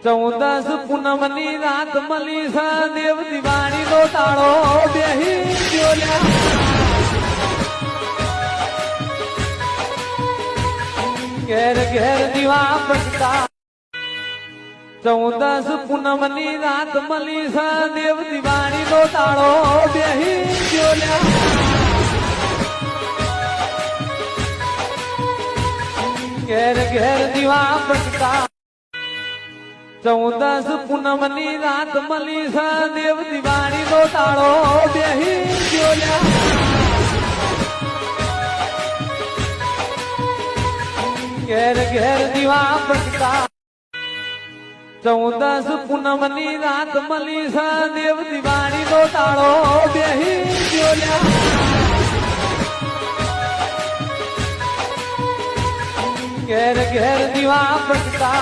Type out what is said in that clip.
14 પૂનમની રાત મળી છે દેવ દિવાળી નો તાળો બેહી ગયો ઘેર ઘેર દીવા પ્રગટા 14 પૂનમની રાત મળી છે દેવ દિવાળી નો તાળો બેહી ગયો ઘેર ઘેર દીવા પ્રગટા 14 પૂનમની રાત મળી છે દેવ દિવાળી નો તાળો બેહી ગયો ઘેર ઘેર દીવા પ્રગટા 14 પૂનમની રાત મળી છે દેવ દિવાળી નો તાળો બેહી ગયો ઘેર ઘેર દીવા પ્રગટા